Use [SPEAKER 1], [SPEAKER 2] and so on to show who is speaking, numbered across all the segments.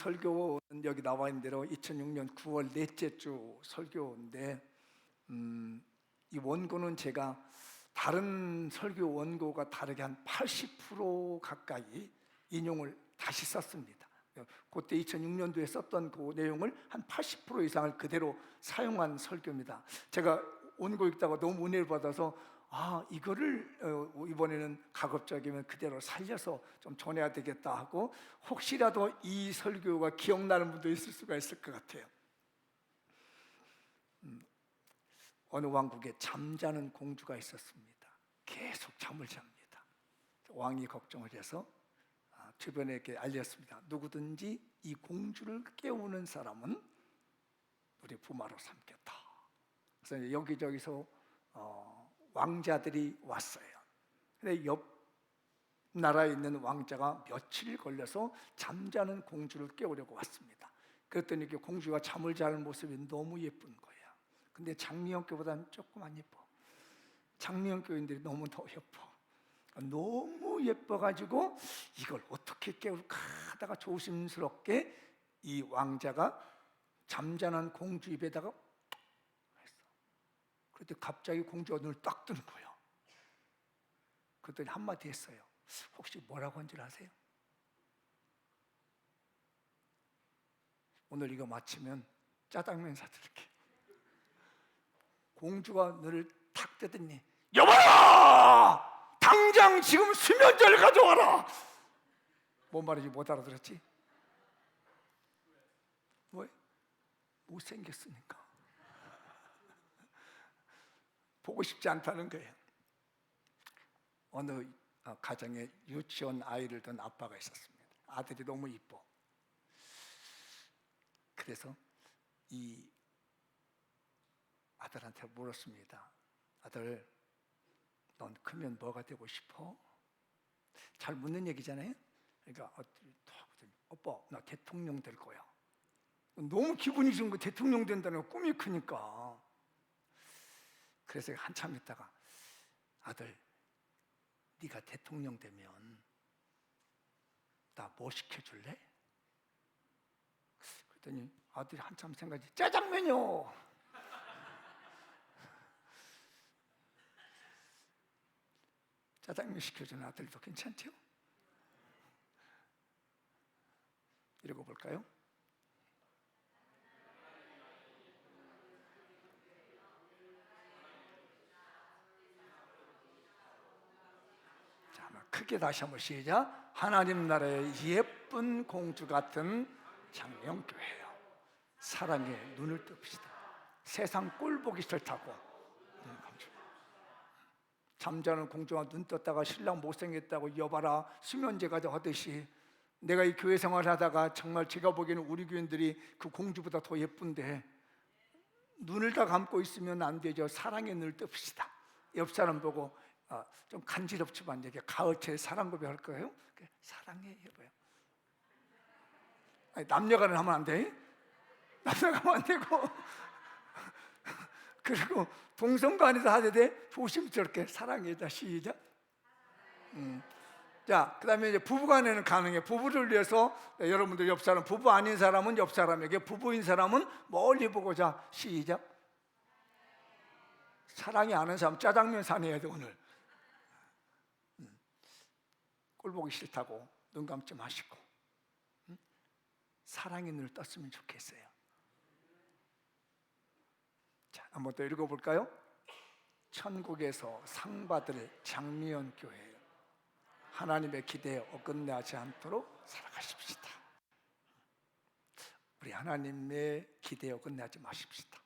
[SPEAKER 1] 설교는 여기 나와 있는 대로 2006년 9월 넷째 주 설교인데 이 원고는 제가 다른 설교 원고가 다르게 한 80% 가까이 인용을 다시 썼습니다. 그때 2006년도에 썼던 그 내용을 한 80% 이상을 그대로 사용한 설교입니다. 제가 원고 읽다가 너무 은혜를 받아서 이거를 이번에는 가급적이면 그대로 살려서 좀 전해야 되겠다 하고, 혹시라도 이 설교가 기억나는 분도 있을 수가 있을 것 같아요. 어느 왕국에 잠자는 공주가 있었습니다. 계속 잠을 잡니다. 왕이 걱정을 해서 주변에 이렇게 알렸습니다. 누구든지 이 공주를 깨우는 사람은 우리 부마로 삼겠다. 그래서 여기저기서 왕자들이 왔어요. 근데 옆 나라에 있는 왕자가 며칠 걸려서 잠자는 공주를 깨우려고 왔습니다. 그랬더니 공주가 잠을 자는 모습이 너무 예쁜 거예요. 근데 장미연교보다는 조금 안 예뻐. 장미연교인들이 너무 더 예뻐. 너무 예뻐가지고 이걸 어떻게 깨울까 하다가 조심스럽게 이 왕자가 잠자는 공주 입에다가 했어. 그랬더니 갑자기 공주가 눈을 딱 뜨는 거예요. 그랬더니 한마디 했어요. 혹시 뭐라고 한 줄 아세요? 오늘 이거 마치면 짜장면 사드릴게. 공주가 눈을 탁 뜨더니, 여봐라! 당장 지금 수면제를 가져와라! 뭔 말인지 못 알아들었지? 왜? 못생겼으니까. 보고 싶지 않다는 거예요. 어느 가정에 유치원 아이를 둔 아빠가 있었습니다. 아들이 너무 이뻐. 그래서 이 아들한테 물었습니다. 아들, 넌 크면 뭐가 되고 싶어? 잘 묻는 얘기잖아요. 그러니까 오빠, 나 대통령 될 거야. 너무 기분이 좋은 거, 대통령 된다는 거, 꿈이 크니까. 그래서 한참 있다가, 아들, 네가 대통령 되면 나 뭐 시켜줄래? 그랬더니 아들이 한참 생각하지, 짜장면이요. 짜장면 시켜주는 아들도 괜찮죠? 읽어볼까요? 자, 크게 다시 한번 시작. 하나님 나라의 예쁜 공주 같은 장명교회요. 사랑에 눈을 뜹시다. 세상 꼴 보기 싫다고. 잠자는 공주가 눈 떴다가 신랑 못생겼다고 여봐라 수면제 가져가듯이, 내가 이 교회 생활하다가 정말 제가 보기에는 우리 교인들이 그 공주보다 더 예쁜데 눈을 다 감고 있으면 안 되죠. 사랑에 눈을 뜹시다. 옆 사람 보고 좀 간지럽지만 이게 가을채 사랑 고백할 거예요. 사랑해 해봐요. 아니, 남녀간에 하면 안 돼. 남녀가 하면 안 되고 그리고 동성간에서 하게 돼. 조심스럽게 사랑해다. 시작. 자, 그 다음에 이제 부부간에는 가능해. 부부를 위해서 여러분들 옆 사람, 부부 아닌 사람은 옆 사람에게, 부부인 사람은 멀리 보고. 자, 시작. 사랑이 아는 사람 짜장면 사내야 돼 오늘. 꼴 보기 싫다고 눈 감지 마시고 사랑의 눈을 떴으면 좋겠어요. 자, 한번 더 읽어볼까요? 천국에서 상 받을 장미연 교회, 하나님의 기대에 어긋나지 않도록 살아가십시다. 우리 하나님의 기대에 어긋나지 마십시다.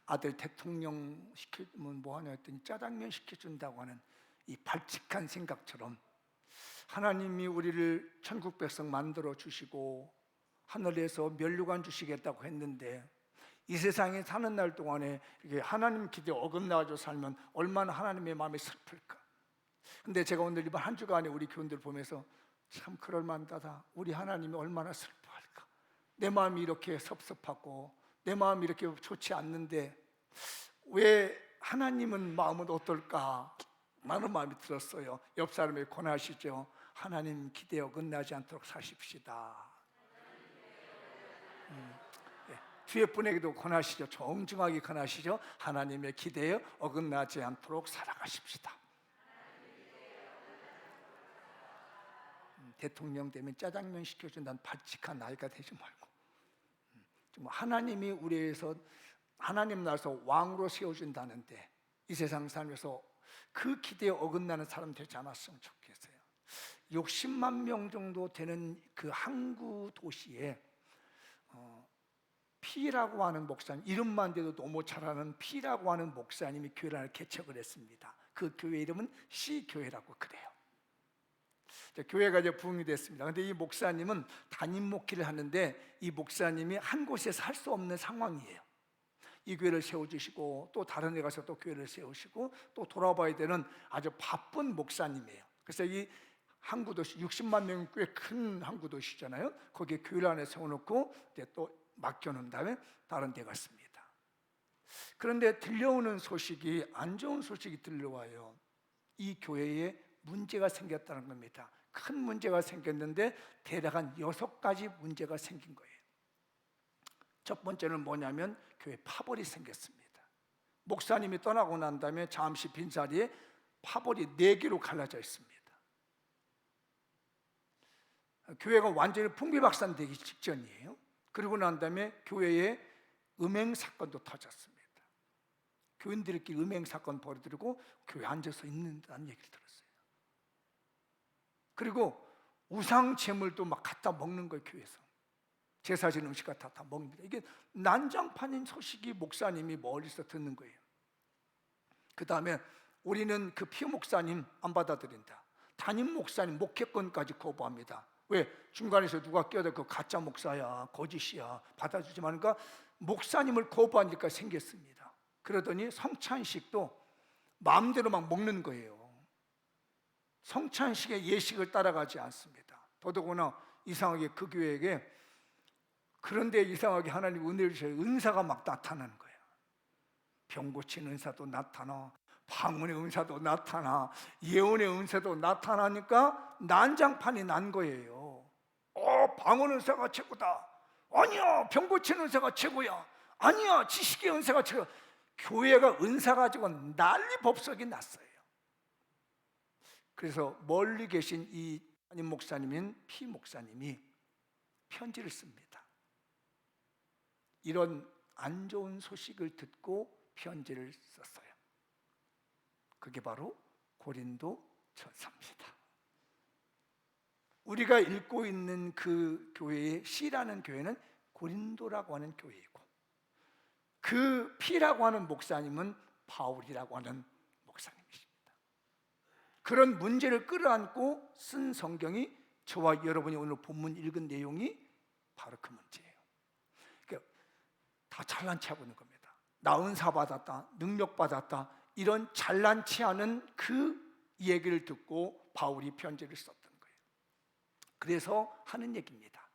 [SPEAKER 1] 아들 대통령 시키면 뭐하냐 했더니 짜장면 시켜준다고 하는 이 발칙한 생각처럼 하나님이 우리를 천국 백성 만들어 주시고 하늘에서 면류관 주시겠다고 했는데, 이 세상에 사는 날 동안에 이게 하나님 기대에 어긋나가지고 살면 얼마나 하나님의 마음이 슬플까. 근데 제가 오늘 이번 한 주간에 우리 교인들 보면서 참 그럴만하다. 우리 하나님이 얼마나 슬퍼할까. 내 마음이 이렇게 섭섭하고 내 마음이 이렇게 좋지 않는데 왜 하나님은 마음은 어떨까? 많은 마음이 들었어요. 옆 사람에게 권하시죠. 하나님 기대에 어긋나지 않도록 사십시다. 주위 분에게도 권하시죠. 정중하게 권하시죠. 하나님의 기대에 어긋나지 않도록 살아가십시다. 대통령 되면 짜장면 시켜준다는 발칙한 나이가 되지 말고, 좀 하나님이 우리에서 하나님 나라에서 왕으로 세워준다는데 이 세상 살면서 그 기대에 어긋나는 사람 되지 않았으면 좋겠어요. 60만 명 정도 되는 그 항구 도시에 피라고 하는 목사님, 이름만 돼도 너무 잘하는 피라고 하는 목사님이 교회를 하나 개척을 했습니다. 그 교회 이름은 C교회라고 그래요. 교회가 이제 부흥이 됐습니다. 그런데 이 목사님은 담임 목회를 하는데 이 목사님이 한 곳에서 할 수 없는 상황이에요. 이 교회를 세워주시고 또 다른 데 가서 또 교회를 세우시고 또 돌아봐야 되는 아주 바쁜 목사님이에요. 그래서 이 항구도시 60만 명 꽤 큰 항구도시잖아요. 거기에 교회를 안에 세워놓고 이제 또 맡겨놓은 다음에 다른 데 갔습니다. 그런데 들려오는 소식이 안 좋은 소식이 들려와요. 이 교회에 문제가 생겼다는 겁니다. 큰 문제가 생겼는데 대략 한 6가지 문제가 생긴 거예요. 첫 번째는 뭐냐면 교회 파벌이 생겼습니다. 목사님이 떠나고 난 다음에 잠시 빈자리에 파벌이 4개로 갈라져 있습니다. 교회가 완전히 풍비박산되기 직전이에요. 그리고 난 다음에 교회에 음행 사건도 터졌습니다. 교인들끼리 음행 사건 벌어들이고 교회에 앉아서 있는다는 얘기를 들었어요. 그리고 우상 제물도 막 갖다 먹는 거예요. 교회에서 제사진 음식 갖다 다 먹습니다. 이게 난장판인 소식이 목사님이 멀리서 듣는 거예요. 그 다음에 우리는 그 피우 목사님 안 받아들인다. 담임 목사님 목회권까지 거부합니다. 왜? 중간에서 누가 껴도 그 가짜 목사야, 거짓이야, 받아주지 마니까 목사님을 거부하니까 생겼습니다. 그러더니 성찬식도 마음대로 막 먹는 거예요. 성찬식의 예식을 따라가지 않습니다. 더더구나 이상하게 그 교회에게, 그런데 이상하게 하나님 은혜를 주셔서 은사가 막 나타나는 거예요. 병 고치는 은사도 나타나, 방언의 은사도 나타나, 예언의 은사도 나타나니까 난장판이 난 거예요. 방언 은사가 최고다. 아니야, 병 고치는 은사가 최고야. 아니야, 지식의 은사가 최고야. 교회가 은사 가지고 난리 법석이 났어요. 그래서 멀리 계신 이 담임 목사님인 피 목사님이 편지를 씁니다. 이런 안 좋은 소식을 듣고 편지를 썼어요. 그게 바로 고린도전서입니다. 우리가 읽고 있는 그 교회의 C라는 교회는 고린도라고 하는 교회이고, 그 P라고 하는 목사님은 바울이라고 하는 목사님이십니다. 그런 문제를 끌어안고 쓴 성경이 저와 여러분이 오늘 본문 읽은 내용이 바로 그 문제예요. 그러니까 다 잘난 체 하고 있는 겁니다. 나 은사 받았다, 능력 받았다, 이런 잘난 체 하는 그 얘기를 듣고 바울이 편지를 썼던 거예요. 그래서 하는 얘기입니다.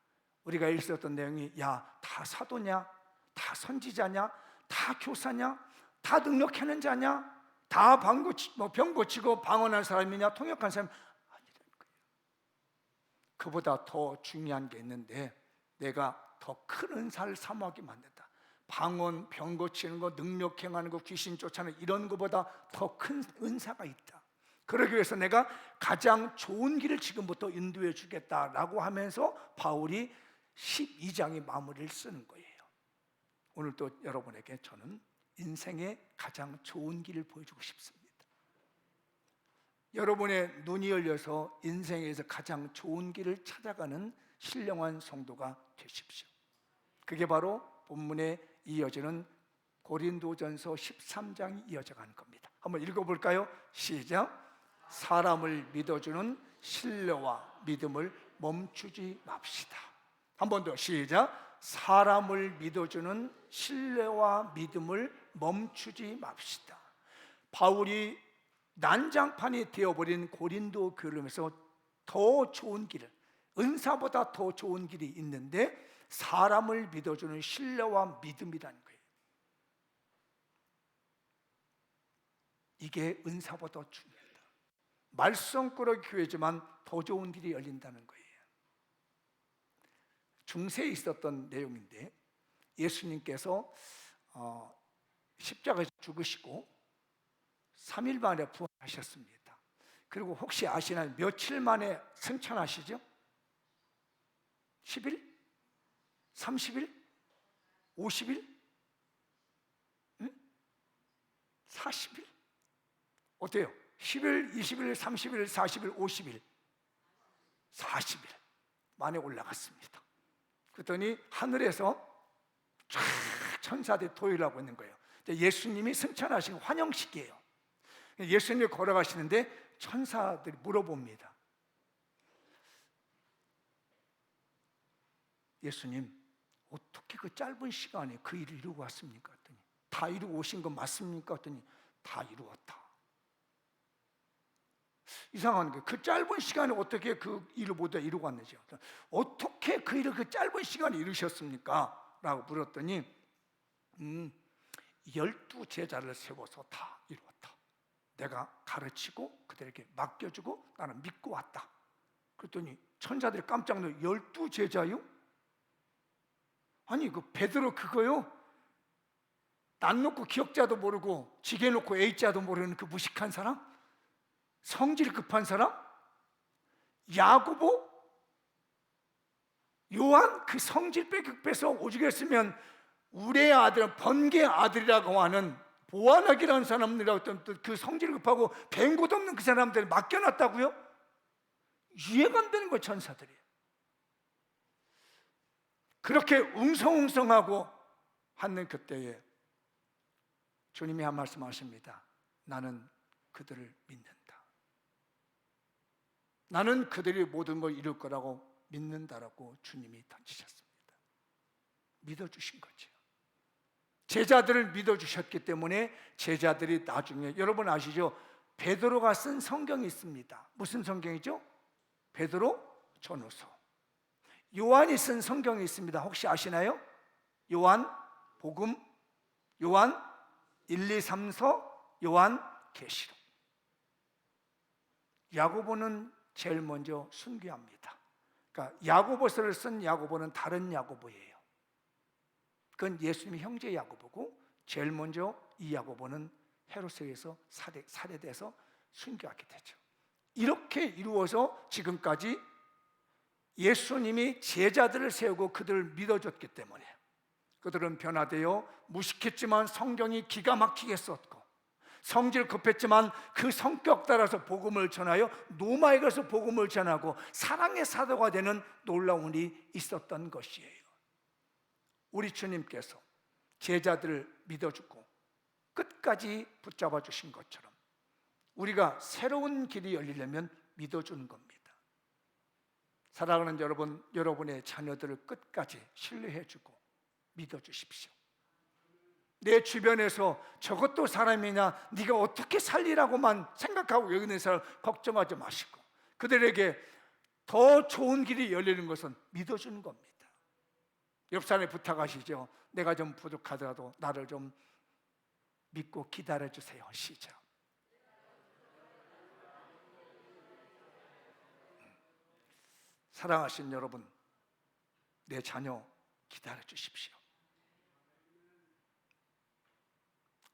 [SPEAKER 1] 우리가 읽었던 내용이, 야, 다 사도냐? 다 선지자냐? 다 교사냐? 다 능력하는 자냐? 다 병 고치고 방언한 사람이냐? 통역한 사람? 아니라는 거예요. 그보다 더 중요한 게 있는데 내가 더 큰 은사를 사모하게 만든다. 방언, 병 고치는 거, 능력 행하는 거, 귀신 쫓아내는 이런 것보다 더 큰 은사가 있다. 그러기 위해서 내가 가장 좋은 길을 지금부터 인도해 주겠다라고 하면서 바울이 12장의 마무리를 쓰는 거예요. 오늘 또 여러분에게 저는 인생의 가장 좋은 길을 보여주고 싶습니다. 여러분의 눈이 열려서 인생에서 가장 좋은 길을 찾아가는 신령한 성도가 되십시오. 그게 바로 본문에 이어지는 고린도전서 13장이 이어져가는 겁니다. 한번 읽어볼까요? 시작. 사람을 믿어주는 신뢰와 믿음을 멈추지 맙시다. 한 번 더 시작. 사람을 믿어주는 신뢰와 믿음을 멈추지 맙시다. 바울이 난장판이 되어버린 고린도 교회에서 더 좋은 길을, 은사보다 더 좋은 길이 있는데 사람을 믿어주는 신뢰와 믿음이라는 거예요. 이게 은사보다 중요합니다. 말썽꾸러기 교회지만 더 좋은 길이 열린다는 거예요. 중세에 있었던 내용인데 예수님께서 십자가에서 죽으시고 3일 만에 부활하셨습니다. 그리고 혹시 아시나요? 며칠 만에 승천하시죠? 10일? 30일? 50일? 40일? 어때요? 10일, 20일, 30일, 40일, 50일 40일 만에 올라갔습니다. 그랬더니 하늘에서 쫙 천사들이 도일하고 있는 거예요. 예수님이 승천하신 환영식이에요. 예수님이 걸어가시는데 천사들이 물어봅니다. 예수님, 어떻게 그 짧은 시간에 그 일을 이루고 왔습니까? 했더니 다 이루고 오신 거 맞습니까? 했더니 다 이루었다. 이상한 게 그 짧은 시간에 어떻게 그 일을 모두 이루고 왔는지, 어떻게 그 일을 그 짧은 시간에 이루셨습니까? 라고 물었더니 12제자를 세워서 다 이루었다. 내가 가르치고 그들에게 맡겨주고 나는 믿고 왔다. 그랬더니 천사들이 깜짝 놀라, 12제자요? 아니 그 베드로 그거요? 난 놓고 기억자도 모르고 지게 놓고 A자도 모르는 그 무식한 사람? 성질 급한 사람? 야고보? 요한? 그 성질 급해서 오죽 했으면 우레의 아들은 번개의 아들이라고 하는 보아나기라는 사람들이라고 했던 그 성질 급하고 뱀 곳 없는 그 사람들 맡겨놨다고요? 이해가 안 되는 거예요. 천사들이 그렇게 웅성웅성하고 하는 그때에 주님이 한 말씀 하십니다. 나는 그들을 믿는다. 나는 그들이 모든 걸 이룰 거라고 믿는다라고 주님이 던지셨습니다. 믿어주신 거죠. 제자들을 믿어주셨기 때문에 제자들이 나중에, 여러분 아시죠? 베드로가 쓴 성경이 있습니다. 무슨 성경이죠? 베드로 전후서. 요한이 쓴 성경이 있습니다. 혹시 아시나요? 요한 복음, 요한 1, 2, 3서, 요한 계시록. 야고보는 제일 먼저 순교합니다. 그러니까 야고보서를 쓴 야고보는 다른 야고보예요. 그건 예수님의 형제 야고보고, 제일 먼저 이 야고보는 헤롯에게서 살해돼서 순교하게 되죠. 이렇게 이루어서 지금까지 예수님이 제자들을 세우고 그들을 믿어줬기 때문에 그들은 변화되어 무식했지만 성경이 기가 막히게 썼고, 성질 급했지만 그 성격 따라서 복음을 전하여 노마에 가서 복음을 전하고 사랑의 사도가 되는 놀라운 일이 있었던 것이에요. 우리 주님께서 제자들을 믿어주고 끝까지 붙잡아 주신 것처럼 우리가 새로운 길이 열리려면 믿어주는 겁니다. 사랑하는 여러분, 여러분의 자녀들을 끝까지 신뢰해주고 믿어주십시오. 내 주변에서 저것도 사람이냐, 네가 어떻게 살리라고만 생각하고 여기는 사람 걱정하지 마시고 그들에게 더 좋은 길이 열리는 것은 믿어주는 겁니다. 옆 사람에 부탁하시죠. 내가 좀 부족하더라도 나를 좀 믿고 기다려주세요. 시작. 사랑하신 여러분, 내 자녀 기다려주십시오.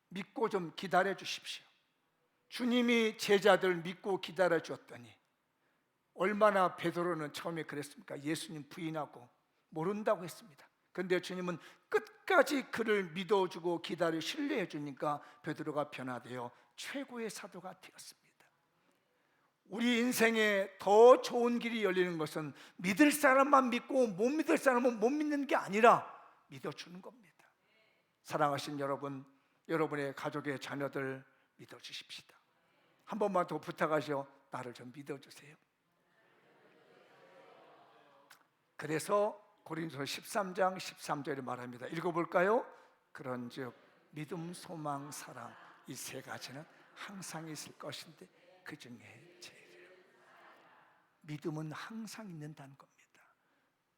[SPEAKER 1] 믿고 좀 기다려주십시오. 주님이 제자들 믿고 기다려주었더니 얼마나 베드로는 처음에 그랬습니까? 예수님 부인하고 모른다고 했습니다. 그런데 주님은 끝까지 그를 믿어주고 기다려 신뢰해 주니까 베드로가 변화되어 최고의 사도가 되었습니다. 우리 인생에 더 좋은 길이 열리는 것은 믿을 사람만 믿고 못 믿을 사람은 못 믿는 게 아니라 믿어주는 겁니다. 사랑하신 여러분, 여러분의 가족의 자녀들 믿어주십시오. 한 번만 더 부탁하시오. 나를 좀 믿어주세요. 그래서 고린도서 13장 13절에 말합니다. 읽어볼까요? 그런즉 믿음, 소망, 사랑 이 세 가지는 항상 있을 것인데 그 중에 제일 믿음은 항상 있는다는 겁니다.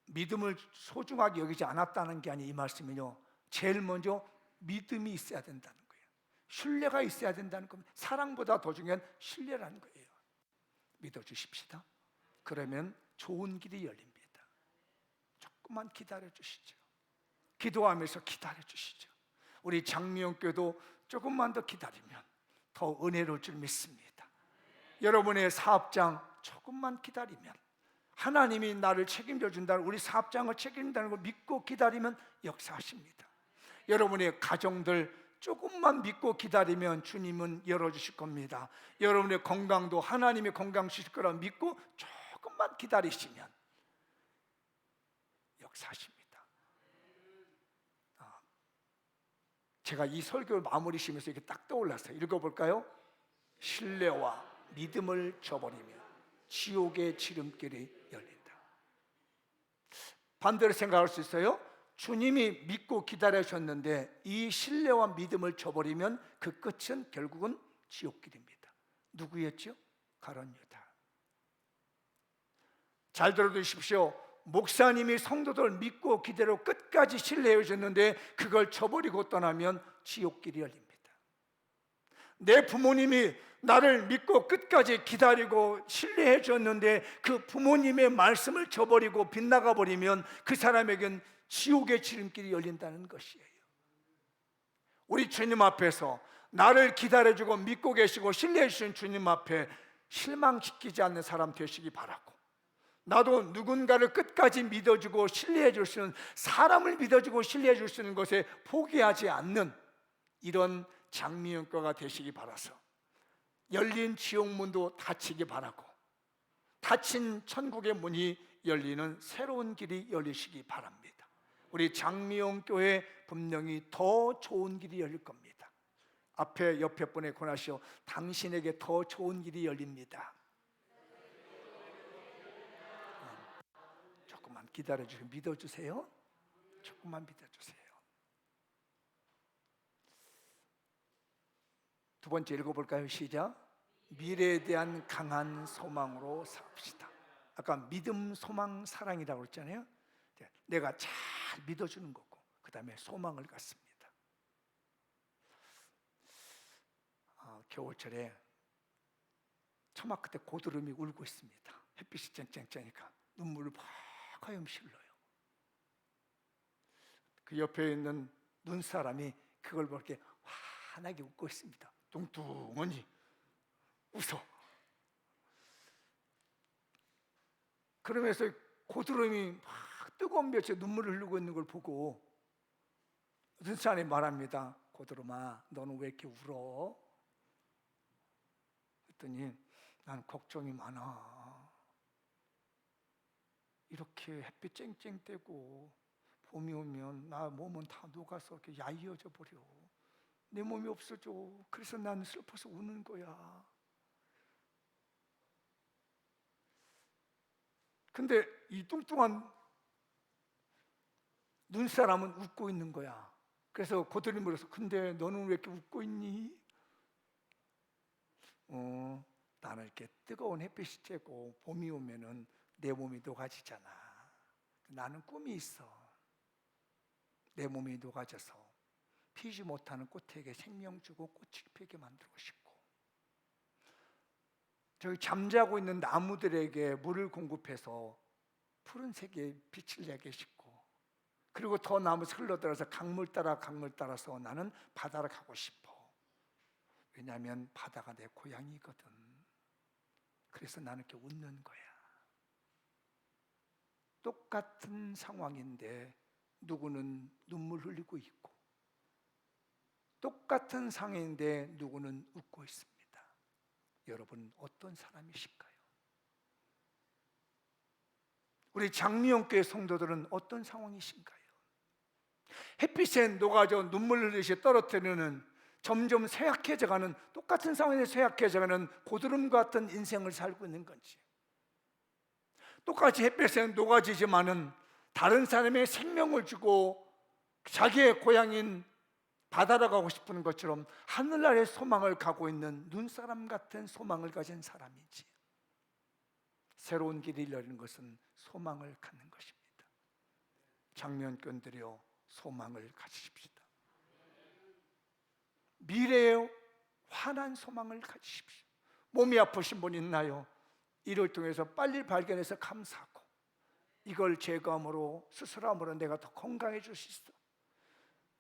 [SPEAKER 1] 믿음을 소중하게 여기지 않았다는 게 아니, 이 말씀은요, 제일 먼저 믿음이 있어야 된다는 거예요. 신뢰가 있어야 된다는 겁니다. 사랑보다 더 중요한 신뢰라는 거예요. 믿어주십시다. 그러면 좋은 길이 열립니다. 조금만 기다려 주시죠. 기도하면서 기다려 주시죠. 우리 장미영교도 조금만 더 기다리면 더 은혜로울 줄 믿습니다. 여러분의 사업장 조금만 기다리면 하나님이 나를 책임져 준다는, 우리 사업장을 책임진다는 걸 믿고 기다리면 역사하십니다. 여러분의 가정들 조금만 믿고 기다리면 주님은 열어주실 겁니다. 여러분의 건강도 하나님의 건강 주실 거라 믿고 조금만 기다리시면 역사하십니다. 제가 이 설교를 마무리 시면서 이렇게 딱 떠올랐어요. 읽어볼까요? 신뢰와 믿음을 저버리면 지옥의 지름길이 열린다. 반대로 생각할 수 있어요. 주님이 믿고 기다리셨는데 이 신뢰와 믿음을 저버리면 그 끝은 결국은 지옥길입니다. 누구였죠? 가룟 유다. 잘 들어두십시오. 목사님이 성도들 믿고 기다려 끝까지 신뢰해 주셨는데 그걸 저버리고 떠나면 지옥길이 열립니다. 내 부모님이 나를 믿고 끝까지 기다리고 신뢰해 줬는데 그 부모님의 말씀을 저버리고 빗나가 버리면 그 사람에겐 지옥의 지름길이 열린다는 것이에요. 우리 주님 앞에서 나를 기다려주고 믿고 계시고 신뢰해 주신 주님 앞에 실망시키지 않는 사람 되시기 바라고, 나도 누군가를 끝까지 믿어주고 신뢰해 줄 수 있는, 사람을 믿어주고 신뢰해 줄 수 있는 것에 포기하지 않는 이런 장미연과가 되시기 바라서 열린 지옥문도 닫히기 바라고 닫힌 천국의 문이 열리는 새로운 길이 열리시기 바랍니다. 우리 장미영 교회 분명히 더 좋은 길이 열릴 겁니다. 앞에 옆에 분에 권하시오. 당신에게 더 좋은 길이 열립니다. 조금만 기다려주세요. 믿어주세요. 조금만 믿어주세요. 두 번째 읽어볼까요? 시작. 미래에 대한 강한 소망으로 삽시다. 아까 믿음, 소망, 사랑이라고 했잖아요. 내가 잘 믿어주는 거고 그 다음에 소망을 갖습니다. 겨울철에 처막 끝에 고드름이 울고 있습니다. 햇빛이 쨍쨍쨍하니까 눈물을 하염 실러요. 그 옆에 있는 눈사람이 그걸 보고 이렇게 환하게 웃고 있습니다. 뚱뚱하니 웃어. 그러면서 고드름이 막 뜨거운 볕에 눈물을 흘리고 있는 걸 보고 눈사람이 말합니다. 고드름아, 너는 왜 이렇게 울어? 그랬더니 난 걱정이 많아. 이렇게 햇빛 쨍쨍 떼고 봄이 오면 나 몸은 다 녹아서 이렇게 야이어져 버려. 내 몸이 없어져. 그래서 난 슬퍼서 우는 거야. 근데 이 뚱뚱한 눈사람은 웃고 있는 거야. 그래서 고드름이 물어서 근데 너는 왜 이렇게 웃고 있니? 나는 이렇게 뜨거운 햇빛이 쬐고 봄이 오면은 내 몸이 녹아지잖아. 나는 꿈이 있어. 내 몸이 녹아져서 피지 못하는 꽃에게 생명 주고 꽃이 피게 만들고 싶고, 저기 잠자고 있는 나무들에게 물을 공급해서 푸른색의 빛을 내게 싶고, 그리고 더 나무에서 흘러들어서 강물 따라서 나는 바다로 가고 싶어. 왜냐하면 바다가 내 고향이거든. 그래서 나는 이렇게 웃는 거야. 똑같은 상황인데 누구는 눈물 흘리고 있고, 똑같은 상황인데 누구는 웃고 있습니다. 여러분 어떤 사람이실까요? 우리 장미영교회 성도들은 어떤 상황이신가요? 햇빛에 녹아져 눈물 흘리시 떨어뜨리는, 점점 쇠약해져가는, 똑같은 상황에서 쇠약해져가는 고드름 같은 인생을 살고 있는 건지, 똑같이 햇빛에 녹아지지만은 다른 사람의 생명을 주고 자기의 고향인 바다로 가고 싶은 것처럼 하늘나라의 소망을 가고 있는 눈사람 같은 소망을 가진 사람이지, 새로운 길이 열리는 것은 소망을 갖는 것입니다. 장면꾼들이여, 소망을 가지십시다. 미래에 환한 소망을 가지십시오. 몸이 아프신 분 있나요? 이를 통해서 빨리 발견해서 감사하고, 이걸 제거함으로 수술함으로 내가 더 건강해질 수 있어,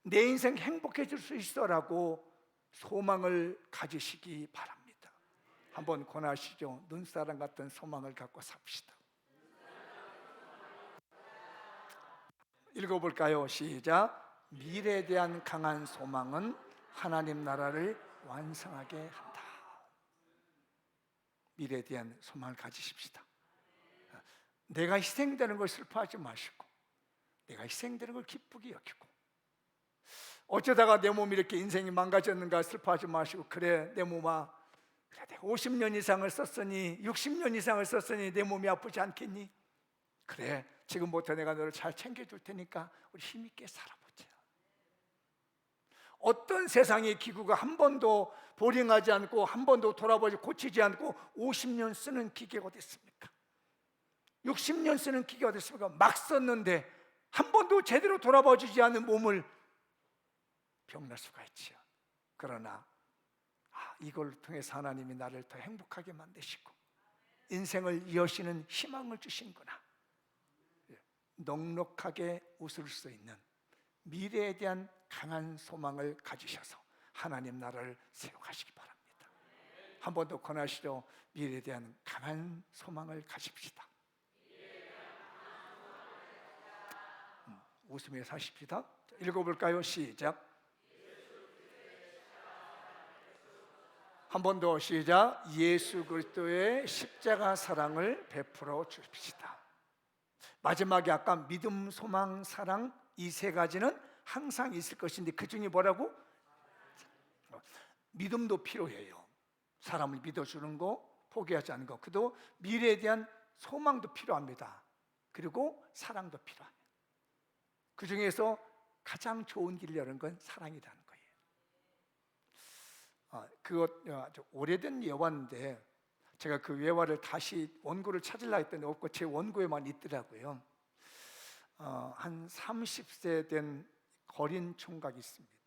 [SPEAKER 1] 내 인생 행복해질 수 있어라고 소망을 가지시기 바랍니다. 한번 권하시죠. 눈사람 같은 소망을 갖고 삽시다. 읽어볼까요? 시작. 미래에 대한 강한 소망은 하나님 나라를 완성하게 한다. 미래에 대한 소망을 가지십시다. 내가 희생되는 걸 슬퍼하지 마시고 내가 희생되는 걸 기쁘게 여기고, 어쩌다가 내 몸이 이렇게 인생이 망가졌는가 슬퍼하지 마시고, 그래 내 몸아, 그래 내가 50년 이상을 썼으니 60년 이상을 썼으니 내 몸이 아프지 않겠니? 그래 지금부터 내가 너를 잘 챙겨줄 테니까 우리 힘있게 살아보자. 어떤 세상의 기구가 한 번도 보링하지 않고 한 번도 돌아보지 고치지 않고 50년 쓰는 기계가 어디 있습니까? 60년 쓰는 기계가 어디 있습니까? 막 썼는데 한 번도 제대로 돌아봐주지 않은 몸을 병날 수가 있지요. 그러나 이걸 통해서 하나님이 나를 더 행복하게 만드시고 인생을 이어시는 희망을 주신구나, 넉넉하게 웃을 수 있는 미래에 대한 강한 소망을 가지셔서 하나님 나라를 세워가시기 바랍니다. 한 번 더 권하시죠. 미래에 대한 강한 소망을 가집시다. 웃으며 사십시다. 읽어볼까요? 시작. 한 번 더 시작. 예수 그리스도의 십자가 사랑을 베풀어 주십시다. 마지막에 아까 믿음, 소망, 사랑 이 세 가지는 항상 있을 것인데 그 중에 뭐라고? 믿음도 필요해요. 사람을 믿어주는 거, 포기하지 않는 거. 그도 미래에 대한 소망도 필요합니다. 그리고 사랑도 필요합니다. 그 중에서 가장 좋은 길을 여는 건 사랑이라는 거예요. 그것 아주 오래된 예화인데 제가 그 예화를 다시 원고를 찾으려고 했더니 없고 제 원고에만 있더라고요. 한 30세 된 거린 총각이 있습니다.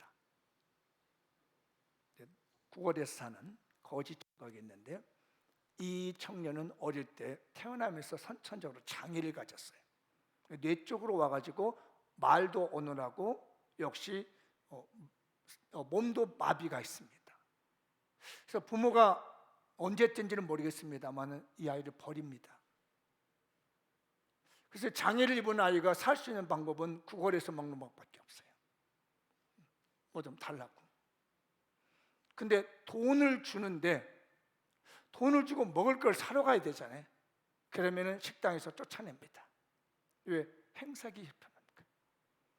[SPEAKER 1] 구걸에서 사는 거지 총각이 있는데, 이 청년은 어릴 때 태어나면서 선천적으로 장애를 가졌어요. 뇌 쪽으로 와가지고 말도 어눌하고 역시 몸도 마비가 있습니다. 그래서 부모가 언제든지는 모르겠습니다만 이 아이를 버립니다. 그래서 장애를 입은 아이가 살 수 있는 방법은 구걸에서 먹는 방법밖에 없어요. 뭐 좀 달라고. 근데 돈을 주는데 돈을 주고 먹을 걸 사러 가야 되잖아요. 그러면은 식당에서 쫓아냅니다. 왜? 행사기 편합니까?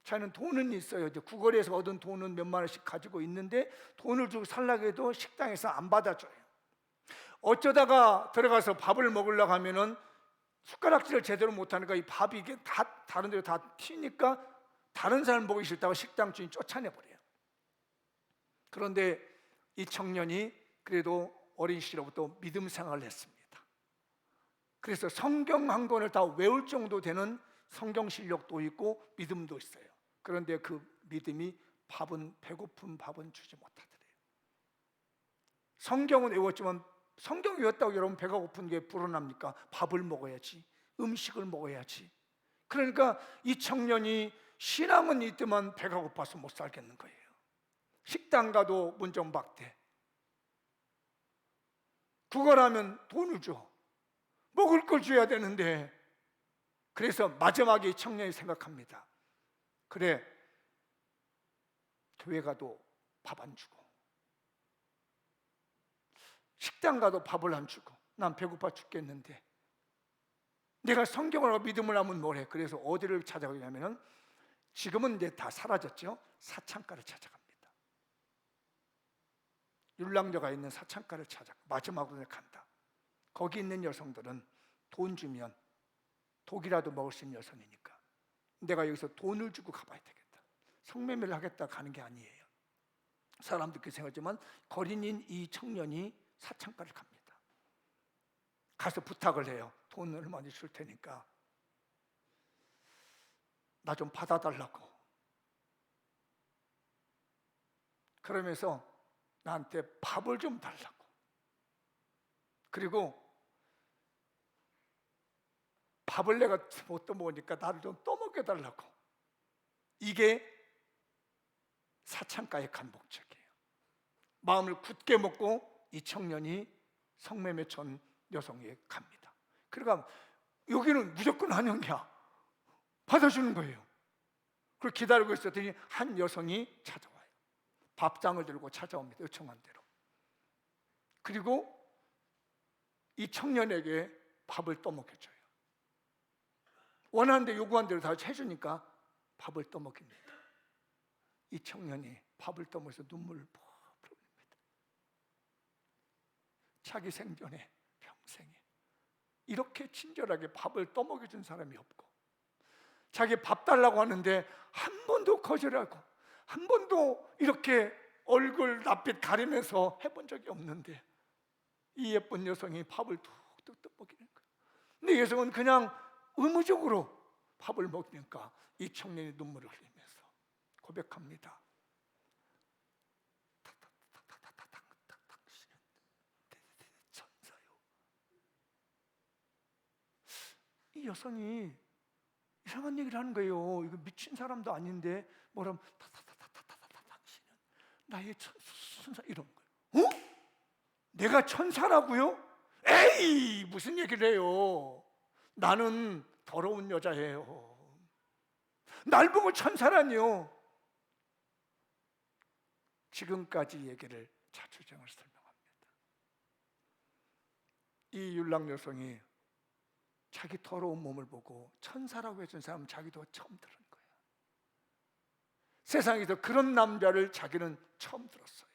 [SPEAKER 1] 자는 돈은 있어요. 이제 구걸에서 얻은 돈은 몇만 원씩 가지고 있는데 돈을 주고 살라고 해도 식당에서 안 받아줘요. 어쩌다가 들어가서 밥을 먹으려고 하면은 숟가락질을 제대로 못하니까 이 밥이 이게 다 다른 데로 다 튀니까 다른 사람 보기 싫다고 식당 주인 쫓아내버려요. 그런데 이 청년이 그래도 어린 시절부터 믿음 생활을 했습니다. 그래서 성경 한 권을 다 외울 정도 되는 성경 실력도 있고 믿음도 있어요. 그런데 그 믿음이 배고픈 밥은 주지 못하더래요. 성경은 외웠지만 성경 외웠다고 여러분 배가 고픈 게 불어납니까? 밥을 먹어야지, 음식을 먹어야지. 그러니까 이 청년이 신앙은 있지만 배가 고파서 못 살겠는 거예요. 식당 가도 문정박대. 구걸하면 돈을 줘. 먹을 걸 줘야 되는데. 그래서 마지막에 이 청년이 생각합니다. 그래, 교회 가도 밥 안 주고 식당 가도 밥을 안 주고 난 배고파 죽겠는데 내가 성경을 하고 믿음을 하면 뭐래? 그래서 어디를 찾아가냐면은 지금은 이제 다 사라졌죠. 사창가를 찾아갑니다. 율랑저가 있는 사창가를 찾아 마지막으로 간다. 거기 있는 여성들은 돈 주면 독이라도 먹을 수 있는 여성이니까 내가 여기서 돈을 주고 가봐야 되겠다. 성매매를 하겠다 가는 게 아니에요. 사람들 그렇게 생각하지만 거린인 이 청년이 사창가를 갑니다. 가서 부탁을 해요. 돈을 많이 줄 테니까 나 좀 받아달라고. 그러면서 나한테 밥을 좀 달라고. 그리고 밥을 내가 못 떠먹으니까 나를 좀 떠먹여달라고. 이게 사창가의 간목적이에요. 마음을 굳게 먹고 이 청년이 성매매 전 여성에게 갑니다. 그러니까 여기는 무조건 환영이야. 받아주는 거예요. 그걸 기다리고 있었더니 한 여성이 찾아와요. 밥상을 들고 찾아옵니다. 요청한 대로. 그리고 이 청년에게 밥을 떠먹여줘요. 원하는데 요구한 대로 다 해주니까 밥을 떠먹입니다. 이 청년이 밥을 떠먹여서 눈물을 푹 흘립니다. 자기 생전에 평생에 이렇게 친절하게 밥을 떠먹여준 사람이 없고, 자기 밥 달라고 하는데 한 번도 거절하고 한 번도 이렇게 얼굴 낯빛 가리면서 해본 적이 없는데 이 예쁜 여성이 밥을 툭툭 떠먹이는 거예요. 근데 여성은 그냥 의무적으로 밥을 먹으니까 이 청년이 눈물을 흘리면서 고백합니다. 당신은 천사요. 이 여성이 이상한 얘기를 하는 거예요. 이거 미친 사람도 아닌데 뭐라면 당신은 나의 천사 이런 거예요. 어? 내가 천사라고요? 에이, 무슨 얘기를 해요. 나는 더러운 여자예요. 날 보고 천사라니요. 지금까지 얘기를 자초정을 설명합니다. 이 율랑 여성이 자기 더러운 몸을 보고 천사라고 해준 사람은 자기도 처음 들은 거예요. 세상에서 그런 남자를 자기는 처음 들었어요.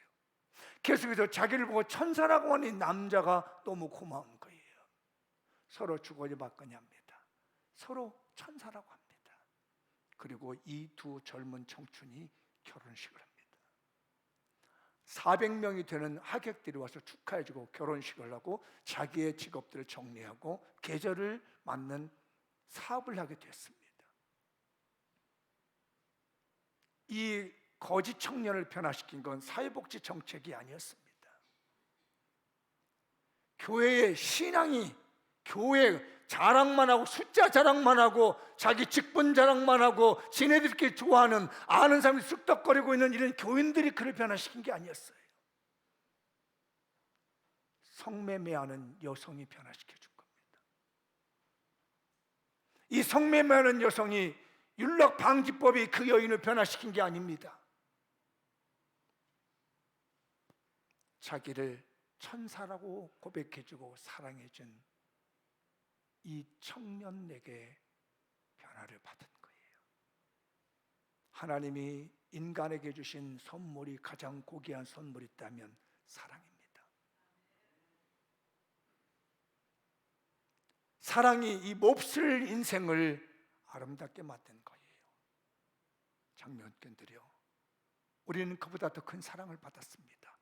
[SPEAKER 1] 계속해서 자기를 보고 천사라고 하는 이 남자가 너무 고마운 거예요. 서로 주거니 받거니 합니다. 서로 천사라고 합니다. 그리고 이 두 젊은 청춘이 결혼식을 합니다. 400명이 되는 하객들이 와서 축하해주고 결혼식을 하고 자기의 직업들을 정리하고 계절을 맞는 사업을 하게 됐습니다. 이 거지 청년을 변화시킨 건 사회복지 정책이 아니었습니다. 교회의 신앙이 교회 자랑만 하고 숫자 자랑만 하고 자기 직분 자랑만 하고 지네들끼리 좋아하는 아는 사람이 쑥덕거리고 있는 이런 교인들이 그를 변화시킨 게 아니었어요. 성매매하는 여성이 변화시켜 준 겁니다. 이 성매매하는 여성이 율락방지법이 그 여인을 변화시킨 게 아닙니다. 자기를 천사라고 고백해주고 사랑해준 이 청년에게 변화를 받은 거예요. 하나님이 인간에게 주신 선물이 가장 고귀한 선물이 있다면 사랑입니다. 사랑이 이 몹쓸 인생을 아름답게 만든 거예요. 장면견들이요, 우리는 그보다 더 큰 사랑을 받았습니다.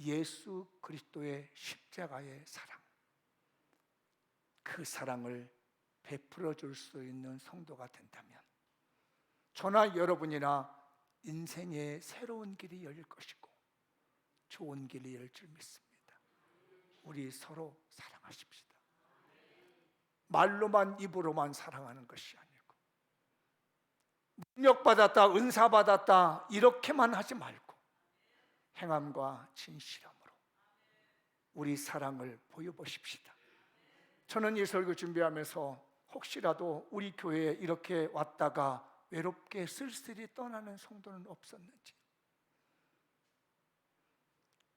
[SPEAKER 1] 예수 그리스도의 십자가의 사랑. 그 사랑을 베풀어 줄 수 있는 성도가 된다면 저나 여러분이나 인생의 새로운 길이 열릴 것이고 좋은 길이 열릴 줄 믿습니다. 우리 서로 사랑하십시다. 말로만 입으로만 사랑하는 것이 아니고 능력받았다, 은사받았다 이렇게만 하지 말고 행함과 진실함으로 우리 사랑을 보여보십시다. 저는 이 설교 준비하면서 혹시라도 우리 교회에 이렇게 왔다가 외롭게 쓸쓸히 떠나는 성도는 없었는지,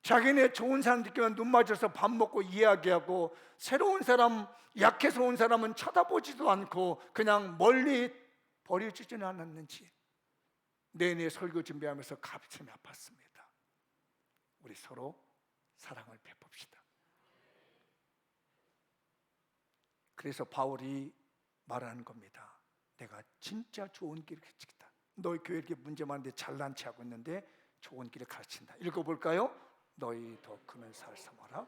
[SPEAKER 1] 자기네 좋은 사람들끼리 눈 맞아서 밥 먹고 이야기하고 새로운 사람, 약해서 온 사람은 쳐다보지도 않고 그냥 멀리 버려주지는 않았는지 내내 설교 준비하면서 가슴이 아팠습니다. 우리 서로 사랑을 베풉시다. 그래서 바울이 말하는 겁니다. 내가 진짜 좋은 길을 가르친다. 너희 교회 이렇게 문제 많은데 잘난 체 하고 있는데 좋은 길을 가르친다. 읽어볼까요? 너희 더 큰 은사를 삼아라.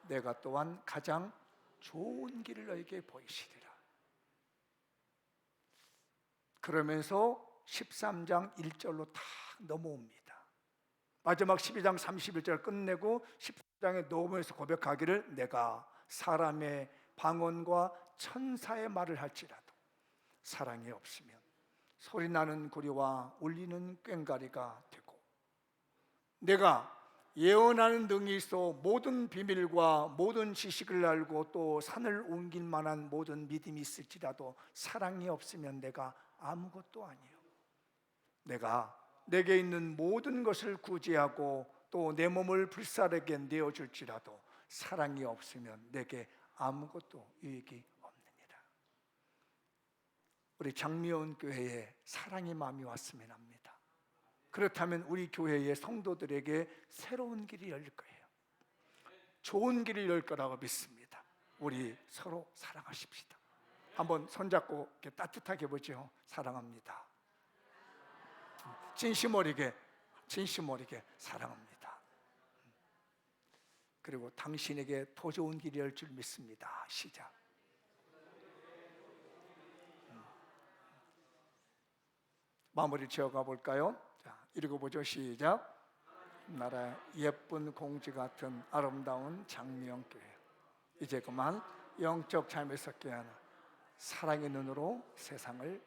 [SPEAKER 1] 내가 또한 가장 좋은 길을 너에게 보이시리라. 그러면서 13장 1절로 다 넘어옵니다. 마지막 12장 31절 끝내고 13장에 넘어오면서 고백하기를 내가 사람의 방언과 천사의 말을 할지라도 사랑이 없으면 소리나는 구리와 울리는 꽹과리가 되고, 내가 예언하는 등이 있어 모든 비밀과 모든 지식을 알고 또 산을 옮길 만한 모든 믿음이 있을지라도 사랑이 없으면 내가 아무것도 아니에요. 내게 있는 모든 것을 구제하고 또 내 몸을 불사르게 내어줄지라도 사랑이 없으면 내게 아무것도 유익이 없느니라. 우리 장미원 교회에 사랑의 마음이 왔으면 합니다. 그렇다면 우리 교회의 성도들에게 새로운 길이 열릴 거예요. 좋은 길이 열릴 거라고 믿습니다. 우리 서로 사랑하십시다. 한번 손잡고 이렇게 따뜻하게 보죠. 사랑합니다. 진심 어리게 사랑합니다. 그리고 당신에게 더 좋은 길이 열 줄 믿습니다. 시작. 마무리 지어가 볼까요? 자, 읽어보죠. 시작. 나라의 예쁜 공주 같은 아름다운 장미영 교회, 이제 그만 영적 삶에서 깨어나 사랑의 눈으로 세상을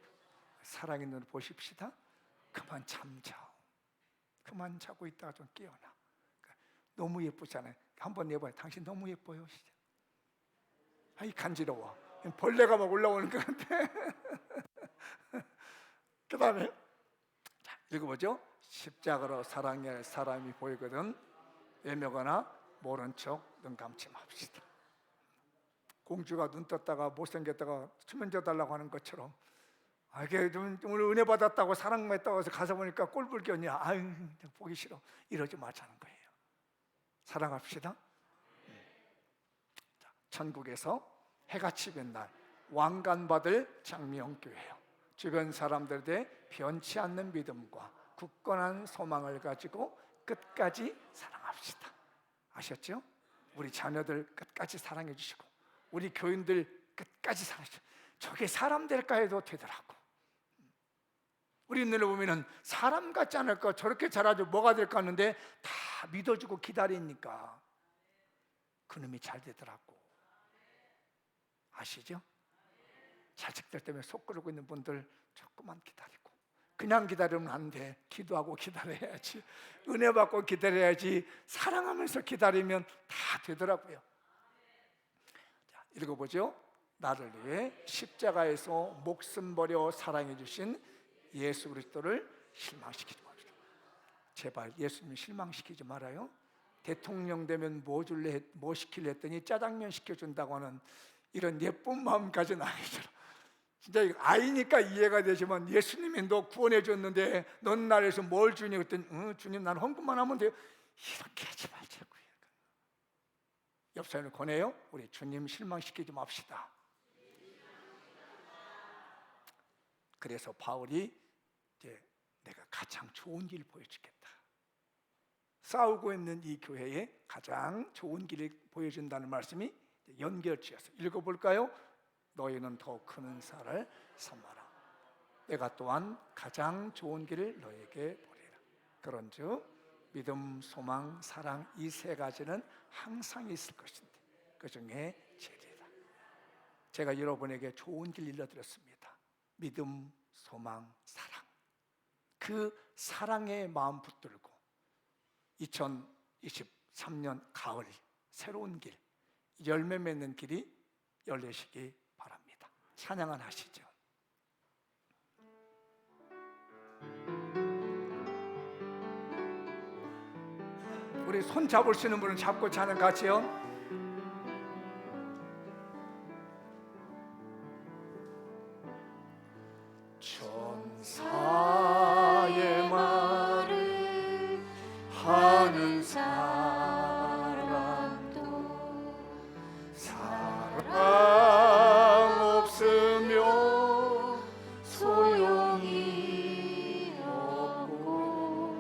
[SPEAKER 1] 사랑의 눈으로 보십시다. 그만 잠자오. 그만 자고 있다가 좀 깨어나. 너무 예쁘잖아요. 한번 해봐요. 당신 너무 예뻐요. 시작. 아이 간지러워. 벌레가 막 올라오는 것 같아. 그 다음에 자, 읽어보죠. 십자가로 사랑할 사람이 보이거든 외면하거나 모른 척 눈 감지 맙시다. 공주가 눈 떴다가 못생겼다가 수면제 달라고 하는 것처럼, 이게 좀 오늘 은혜 받았다고 사랑했다고 해서 가서 보니까 꼴불견이야. 아유 보기 싫어. 이러지 말자는 거예요. 사랑합시다. 자, 천국에서 해가 치는 날 왕관받을 장미영 교회요. 주변 사람들에 변치 않는 믿음과 굳건한 소망을 가지고 끝까지 사랑합시다. 아셨죠? 우리 자녀들 끝까지 사랑해 주시고 우리 교인들 끝까지 사랑해 주시고, 저게 사람 될까 해도 되더라고. 우리 눈을 보면은 사람 같지 않을까, 저렇게 잘하죠, 뭐가 될까 하는데 다 믿어주고 기다리니까 그놈이 잘 되더라고. 아시죠? 자식들 때문에 속 끓고 있는 분들 조금만 기다리고, 그냥 기다리면 안 돼. 기도하고 기다려야지. 은혜 받고 기다려야지. 사랑하면서 기다리면 다 되더라고요. 자, 읽어보죠. 나를 위해 십자가에서 목숨 버려 사랑해 주신 예수 그리스도를 실망시키지 맙시다. 제발 예수님 실망시키지 말아요. 대통령 되면 뭐 시킬래 했더니 짜장면 시켜준다고 하는 이런 예쁜 마음 가진 아이들, 진짜 아이니까 이해가 되지만, 예수님이 너 구원해 줬는데 넌 나라에서 뭘 주니? 그랬더니 주님 나는 헌금만 하면 돼요. 이렇게 하지 말자고요. 옆 사람을 권해요. 우리 주님 실망시키지 맙시다. 그래서 바울이 이제 내가 가장 좋은 길을 보여주겠다. 싸우고 있는 이 교회에 가장 좋은 길을 보여준다는 말씀이 연결지어서 읽어볼까요? 너희는 더 큰 은사를 삼아라. 내가 또한 가장 좋은 길을 너에게 보리라. 그런즉 믿음, 소망, 사랑, 이 세 가지는 항상 있을 것인데 그 중에 제일이다. 제가 여러분에게 좋은 길 일러드렸습니다. 믿음, 소망, 사랑. 그 사랑의 마음 붙들고 2023년 가을 새로운 길, 열매 맺는 길이 열리시기 바랍니다. 찬양을 하시죠. 우리 손 잡을 수 있는 분은 잡고 찬양 같이요. 천사의 말을 하는 사람도 사랑 없으며 소용이 없고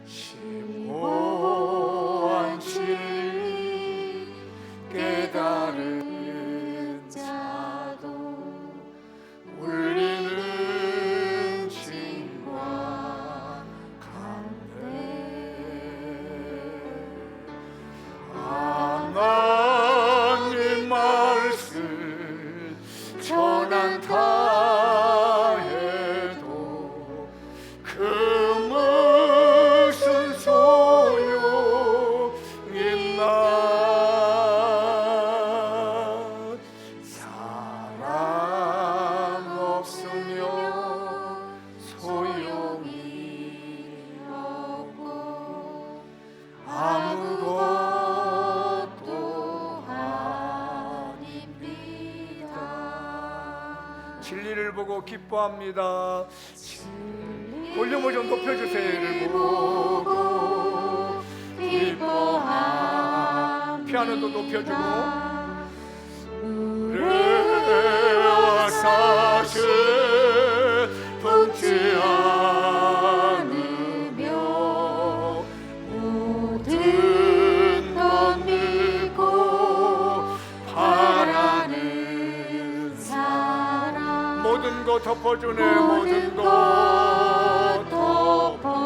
[SPEAKER 1] 심오한 진리 그 무슨 소용있나. 사랑 없으면 소용이 없고 아무것도 아닙니다. 진리를 보고 기뻐합니다. 볼륨을 좀 높여주세요. 를 보고 기뻐합니다. 피아노도 높여주고 의뢰와 사실 품지 않으며 모든 것 믿고 바라는 사랑 모든 것 덮어주네. 모든 것 덮어주네.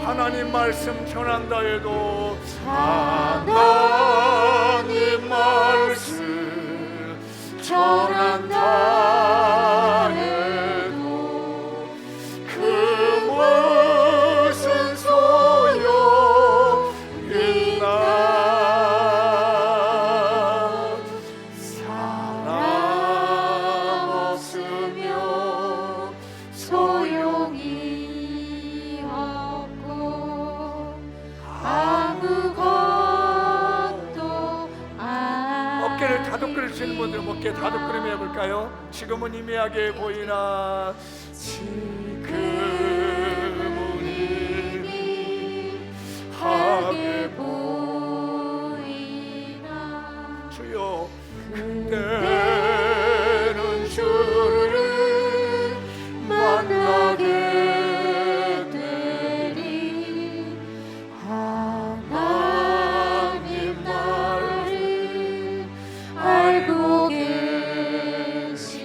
[SPEAKER 1] 하나님 말씀 전한다 해도 하나님 말씀 전한다 해도 그 무슨 소용있나. 사랑 없으면 소용이 없고 아무것도 어깨를 다독거리시는 분들은 어깨 다독거리며 해볼까요? 지금은 희미하게 보이나 지금은 희미하게 보이나 주여 그때는 주를 만나게 되리. 하나님 나를 알고 계시되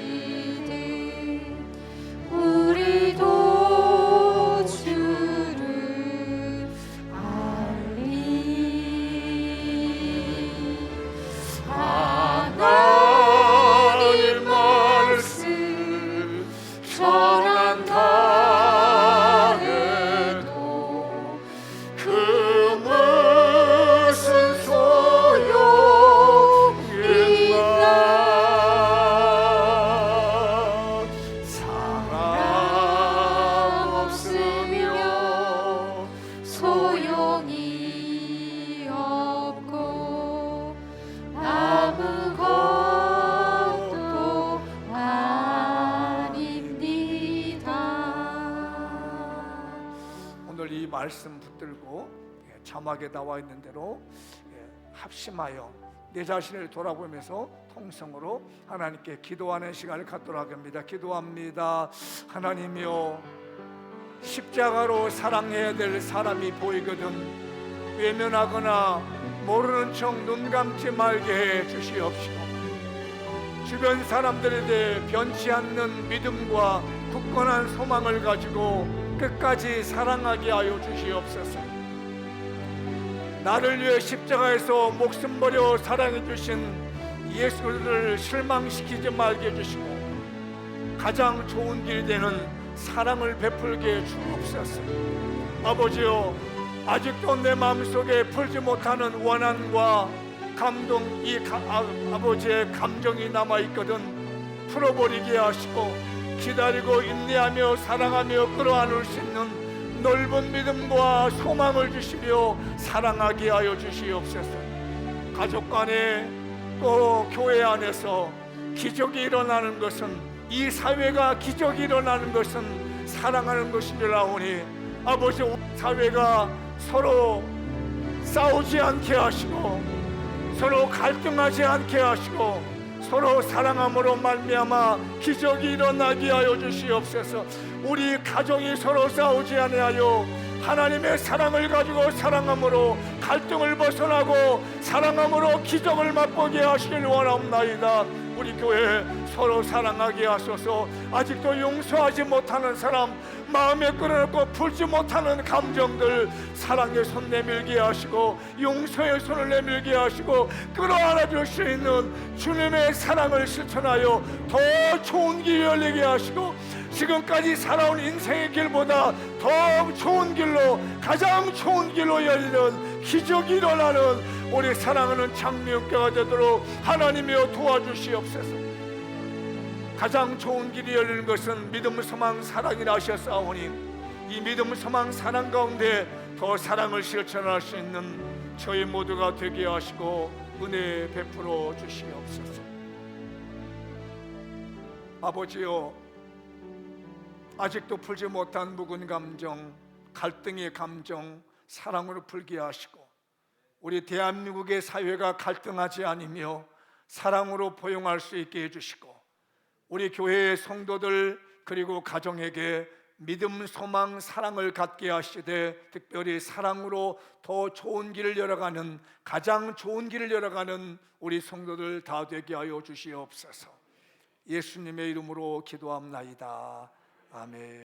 [SPEAKER 1] 우리도 주를 알리. 하나님 말씀 전한다 해도 그 무슨 소용있나. 사랑 없으면 소용이 없고 아무것도 아닙니다. 오늘 이 말씀 붙들고 자막에 나와 있는 대로 합심하여 내 자신을 돌아보면서 통성으로 하나님께 기도하는 시간을 갖도록 합니다. 기도합니다. 하나님이여, 십자가로 사랑해야 될 사람이 보이거든 외면하거나 모르는 척 눈 감지 말게 해 주시옵시고, 주변 사람들에 대해 변치 않는 믿음과 굳건한 소망을 가지고 끝까지 사랑하게 하여 주시옵소서. 나를 위해 십자가에서 목숨 버려 사랑해 주신 예수를 실망시키지 말게 해주시고 가장 좋은 길이 되는 사랑을 베풀게 해 주옵소서. 아버지여, 아직도 내 마음속에 풀지 못하는 원한과 감동, 아버지의 감정이 남아있거든 풀어버리게 하시고 기다리고 인내하며 사랑하며 끌어안을 수 있는 넓은 믿음과 소망을 주시며 사랑하게 하여 주시옵소서. 가족 간에 또 교회 안에서 기적이 일어나는 것은, 이 사회가 기적이 일어나는 것은 사랑하는 것인 줄 아오니 아버지, 사회가 서로 싸우지 않게 하시고 서로 갈등하지 않게 하시고 서로 사랑함으로 말미암아 기적이 일어나게 하여 주시옵소서. 우리 가정이 서로 싸우지 아니하여 하나님의 사랑을 가지고 사랑함으로 갈등을 벗어나고 사랑함으로 기적을 맛보게 하시길 원하옵나이다. 우리 교회 서로 사랑하게 하소서. 아직도 용서하지 못하는 사람, 마음에 끌어놓고 풀지 못하는 감정들 사랑의 손 내밀게 하시고 용서의 손을 내밀게 하시고 끌어안아 줄 수 있는 주님의 사랑을 실천하여 더 좋은 길 열리게 하시고 지금까지 살아온 인생의 길보다 더 좋은 길로, 가장 좋은 길로 열리는 기적이 일어나는 우리 사랑하는 장미교회가 되도록 하나님이여 도와주시옵소서. 가장 좋은 길이 열리는 것은 믿음, 소망, 사랑이라 하셨사오니 이 믿음, 소망, 사랑 가운데 더 사랑을 실천할 수 있는 저희 모두가 되게 하시고 은혜 베풀어 주시옵소서. 아버지여, 아직도 풀지 못한 묵은 감정, 갈등의 감정 사랑으로 풀게 하시고 우리 대한민국의 사회가 갈등하지 않으며 사랑으로 포용할 수 있게 해주시고 우리 교회의 성도들 그리고 가정에게 믿음, 소망, 사랑을 갖게 하시되 특별히 사랑으로 더 좋은 길을 열어가는, 가장 좋은 길을 열어가는 우리 성도들 다 되게 하여 주시옵소서. 예수님의 이름으로 기도합나이다. 아멘.